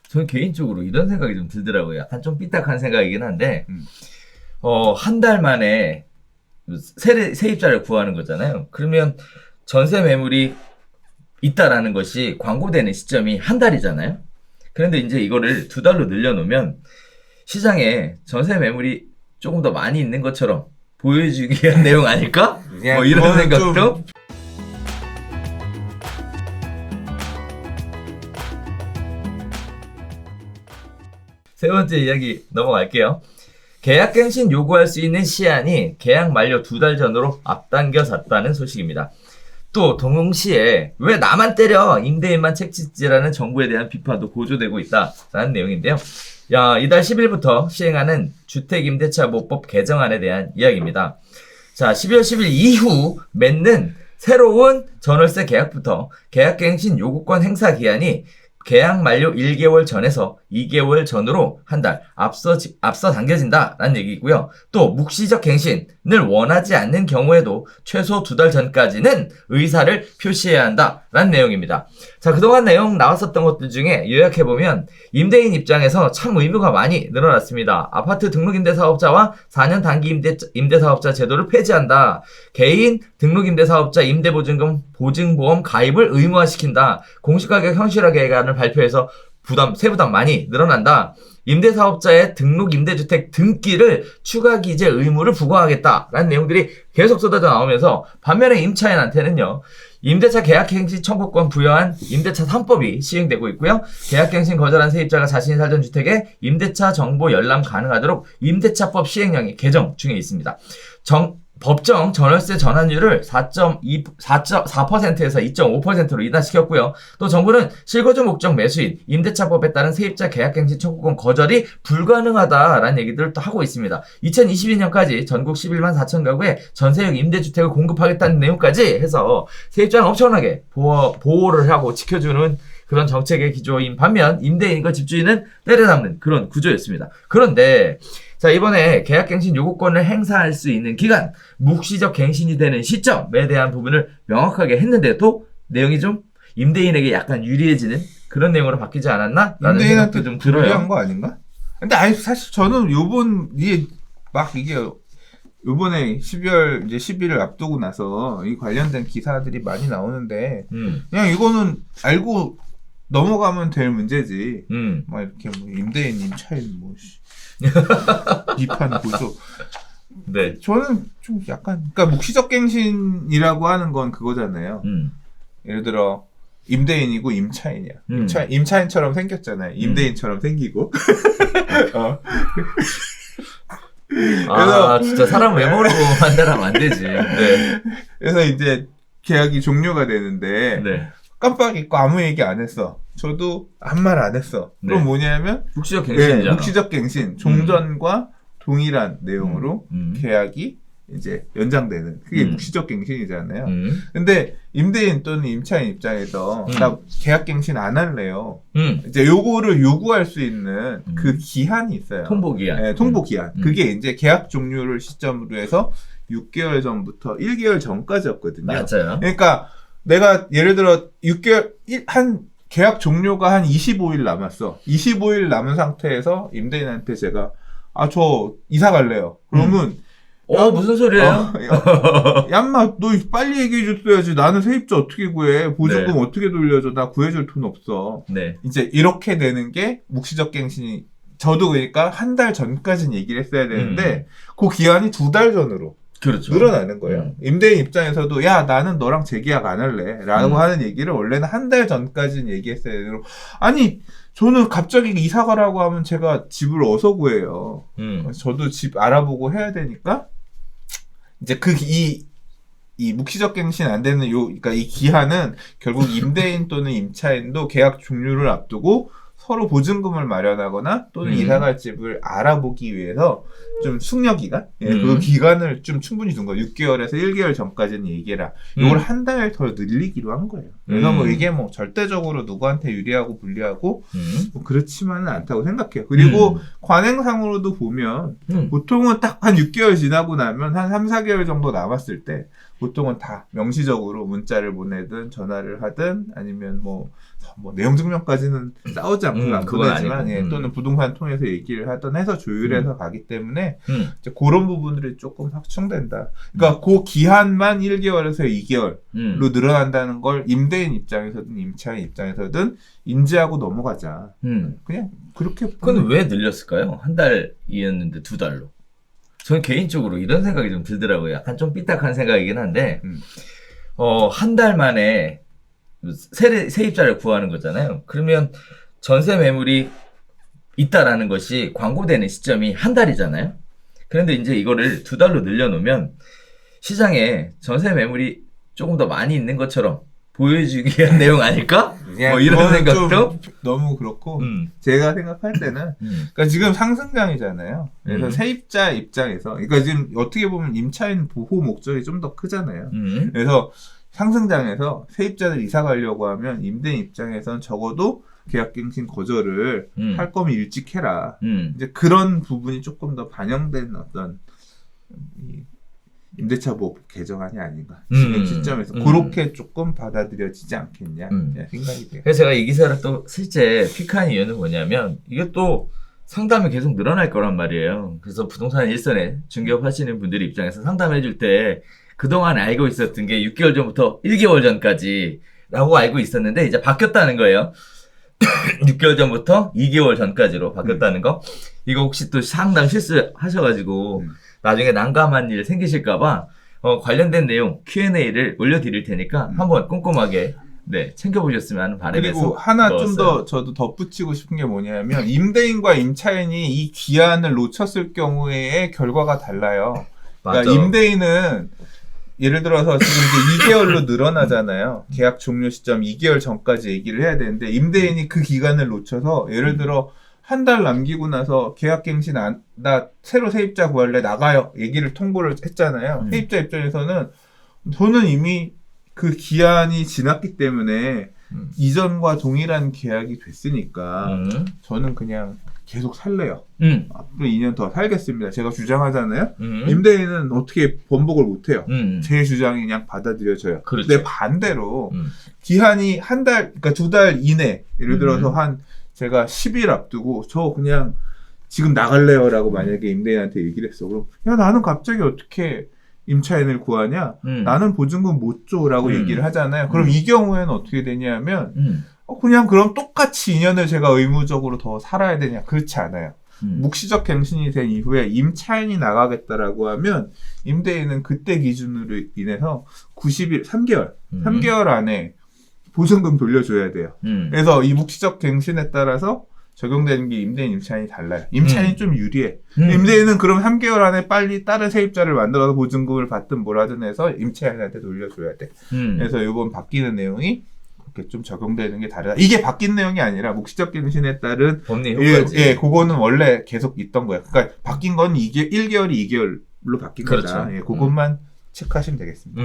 저는 개인적으로 이런 생각이 좀 들더라고요. 약간 좀 삐딱한 생각이긴 한데, 한 달 만에 세입자를 구하는 거잖아요. 그러면 전세 매물이 있다라는 것이 광고되는 시점이 한 달이잖아요. 그런데 이제 이거를 2달로 늘려놓으면 시장에 전세 매물이 조금 더 많이 있는 것처럼 보여주기 위한 내용 아닐까? 뭐 이런 생각도. 세 번째 이야기 넘어갈게요. 계약갱신 요구할 수 있는 시한이 계약 만료 2달 전으로 앞당겨졌다는 소식입니다. 또 동시에 왜 나만 때려 임대인만 책짓지라는 정부에 대한 비판도 고조되고 있다라는 내용인데요. 이달 10일부터 시행하는 주택임대차보호법 개정안에 대한 이야기입니다. 자, 12월 10일 이후 맺는 새로운 전월세 계약부터 계약갱신 요구권 행사 기한이 계약 만료 1개월 전에서 2개월 전으로 한 달 앞서 당겨진다라는 얘기고요. 또 묵시적 갱신을 원하지 않는 경우에도 최소 2달 전까지는 의사를 표시해야 한다라는 내용입니다. 자, 그동안 내용 나왔었던 것들 중에 요약해보면 임대인 입장에서 참 의무가 많이 늘어났습니다. 아파트 등록임대사업자와 4년 단기 임대사업자 제도를 폐지한다. 개인 등록임대사업자 임대보증금 보증보험 가입을 의무화시킨다. 공시가격 현실화 계획안을 발표해서 세부담 많이 늘어난다. 임대사업자의 등록 임대주택 등기를 추가 기재 의무를 부과하겠다라는 내용들이 계속 쏟아져 나오면서 반면에 임차인한테는요. 임대차 계약갱신 청구권 부여한 임대차 3법이 시행되고 있고요. 계약갱신 거절한 세입자가 자신이 살던 주택에 임대차 정보 열람 가능하도록 임대차법 시행령이 개정 중에 있습니다. 법정 전월세 전환율을 4.4%에서 2.5%로 인하시켰고요. 또 정부는 실거주 목적 매수인 임대차법에 따른 세입자 계약갱신 청구권 거절이 불가능하다라는 얘기들을 또 하고 있습니다. 2022년까지 전국 11만 4천 가구에 전세형 임대주택을 공급하겠다는 내용까지 해서 세입자는 엄청나게 보호를 하고 지켜주는 그런 정책의 기조인 반면 임대인과 집주인은 때려잡는 그런 구조였습니다. 그런데 자, 이번에 계약갱신 요구권을 행사할 수 있는 기간, 묵시적 갱신이 되는 시점에 대한 부분을 명확하게 했는데도 내용이 좀 임대인에게 약간 유리해지는 그런 내용으로 바뀌지 않았나? 라는 생각도 좀 들어요. 유리한 거 아닌가? 근데 아니 사실 저는 이게 요번에 12월 이제 10일을 앞두고 나서 이 관련된 기사들이 많이 나오는데 그냥 이거는 알고 넘어가면 될 문제지. 막 이렇게 뭐 임대인 임차인 뭐 비판 고소. 네. 저는 좀 약간 그러니까 묵시적 갱신이라고 하는 건 그거잖아요. 예를 들어 임대인이고 임차인이야. 임차인처럼 생겼잖아요. 임대인처럼 생기고. 그래서 진짜 사람 외모로 판단하면 안 되지. 네. 그래서 이제 계약이 종료가 되는데 네. 깜빡 잊고 아무 얘기 안 했어. 저도 아무 말 안 했어. 네. 그럼 뭐냐면 묵시적 갱신이잖아. 묵시적 갱신. 종전과 동일한 내용으로 계약이 이제 연장되는 그게 묵시적 갱신이잖아요. 근데 임대인 또는 임차인 입장에서 나 계약 갱신 안 할래요. 이제 요거를 요구할 수 있는 그 기한이 있어요. 통보기한. 네, 통보기한. 그게 이제 계약 종료를 시점으로 해서 6개월 전부터 1개월 전까지였거든요. 맞아요. 그러니까 내가 예를 들어 6개월 계약 종료가 한 25일 남았어. 25일 남은 상태에서 임대인한테 제가 저 이사 갈래요. 그러면 무슨 소리예요? 얌마 너 빨리 얘기해 줬어야지. 나는 세입자 어떻게 구해? 보증금 네. 어떻게 돌려줘? 나 구해줄 돈 없어. 네. 이제 이렇게 되는 게 묵시적 갱신이 저도 그러니까 한 달 전까지는 얘기를 했어야 되는데 그 기한이 2달 전으로 그렇죠. 늘어나는 거예요. 임대인 입장에서도 야 나는 너랑 재계약 안 할래 라고 하는 얘기를 원래는 한 달 전까지는 얘기했어야 되는 아니 저는 갑자기 이사 가라고 하면 제가 집을 어디서 구해요. 저도 집 알아보고 해야 되니까 이제 이 묵시적 갱신 안 되는 그러니까 이 기한은 결국 임대인 또는 임차인도 계약 종료를 앞두고 서로 보증금을 마련하거나 또는 이사갈 집을 알아보기 위해서 좀 숙려기간? 그 기간을 좀 충분히 둔 거예요. 6개월에서 1개월 전까지는 얘기해라. 이걸 한 달 더 늘리기로 한 거예요. 그래서 뭐 이게 뭐 절대적으로 누구한테 유리하고 불리하고 뭐 그렇지만은 않다고 생각해요. 그리고 관행상으로도 보면 보통은 딱 한 6개월 지나고 나면 한 3, 4개월 정도 남았을 때 보통은 다 명시적으로 문자를 보내든 전화를 하든 아니면 뭐 내용 증명까지는 싸우지 않고 안 그건 보내지만 아니고. 예, 또는 부동산 통해서 얘기를 하든 해서 조율해서 가기 때문에 이제 그런 부분들이 조금 확충된다. 그러니까 그 기한만 1개월에서 2개월로 늘어난다는 걸 임대인 입장에서든 임차인 입장에서든 인지하고 넘어가자. 그냥 그렇게 그건 왜 늘렸을까요? 한 달이었는데 2달로. 저는 개인적으로 이런 생각이 좀 들더라고요. 약간 좀 삐딱한 생각이긴 한데, 한 달 만에 세입자를 구하는 거잖아요. 그러면 전세 매물이 있다라는 것이 광고되는 시점이 한 달이잖아요. 그런데 이제 이거를 2달로 늘려놓으면 시장에 전세 매물이 조금 더 많이 있는 것처럼 보여주기 위한 내용 아닐까? 뭐 이런 그거는 생각도? 좀 너무 그렇고 제가 생각할 때는 그러니까 지금 상승장이잖아요. 그래서 세입자 입장에서 그러니까 지금 어떻게 보면 임차인 보호 목적이 좀 더 크잖아요. 그래서 상승장에서 세입자들 이사 가려고 하면 임대인 입장에선 적어도 계약갱신 거절을 할 거면 일찍 해라. 이제 그런 부분이 조금 더 반영된 어떤 이 임대차 보호법 개정안이 아닌가 지금 시점에서 그렇게 조금 받아들여지지 않겠냐 생각이 돼요. 그래서 제가 이 기사를 또 실제 픽한 이유는 뭐냐면 이게 또 상담이 계속 늘어날 거란 말이에요. 그래서 부동산 일선에 중개업 하시는 분들이 입장에서 상담해 줄 때 그동안 알고 있었던 게 6개월 전부터 1개월 전까지 라고 알고 있었는데 이제 바뀌었다는 거예요. 6개월 전부터 2개월 전까지로 바뀌었다는 거. 이거 혹시 또 상담 실수하셔가지고 나중에 난감한 일 생기실까봐 관련된 내용 Q&A를 올려드릴 테니까 한번 꼼꼼하게 챙겨보셨으면 하는 바람에서 그리고 하나 넣었어요. 좀 더 저도 덧붙이고 싶은 게 뭐냐면 임대인과 임차인이 이 기한을 놓쳤을 경우에의 결과가 달라요. 그러니까 맞아. 임대인은 예를 들어서 지금 이제 2개월로 늘어나잖아요. 계약 종료 시점 2개월 전까지 얘기를 해야 되는데 임대인이 그 기간을 놓쳐서 예를 들어 한 달 남기고 나서 계약갱신 나 새로 세입자 구할래 나가요 얘기를 통보를 했잖아요. 세입자 입장에서는 저는 이미 그 기한이 지났기 때문에 이전과 동일한 계약이 됐으니까 저는 그냥 계속 살래요. 앞으로 2년 더 살겠습니다. 제가 주장하잖아요. 임대인은 어떻게 번복을 못해요. 제 주장이 그냥 받아들여져요. 그렇죠. 근데 반대로 기한이 한 달, 그러니까 2달 이내, 예를 들어서 제가 10일 앞두고 저 그냥 지금 나갈래요라고 만약에 임대인한테 얘기를 했어. 그럼 야 나는 갑자기 어떻게 임차인을 구하냐? 나는 보증금 못 줘라고 얘기를 하잖아요. 그럼 이 경우에는 어떻게 되냐면 그냥 그럼 똑같이 2년을 제가 의무적으로 더 살아야 되냐? 그렇지 않아요. 묵시적 갱신이 된 이후에 임차인이 나가겠다라고 하면 임대인은 그때 기준으로 인해서 90일, 3개월 안에 보증금 돌려줘야 돼요. 그래서 이 묵시적 갱신에 따라서 적용되는 게 임대인, 임차인이 달라요. 임차인이 좀 유리해. 임대인은 그럼 3개월 안에 빨리 다른 세입자를 만들어서 보증금을 받든 뭐라든 해서 임차인한테 돌려줘야 돼. 그래서 이번 바뀌는 내용이 그렇게 좀 적용되는 게 다르다. 이게 바뀐 내용이 아니라 묵시적 갱신에 따른 법리 효과지. 그거는 원래 계속 있던 거예요. 그러니까 바뀐 건 1개월이 2개월로 바뀐 그렇죠. 거다. 그것만 체크하시면 되겠습니다.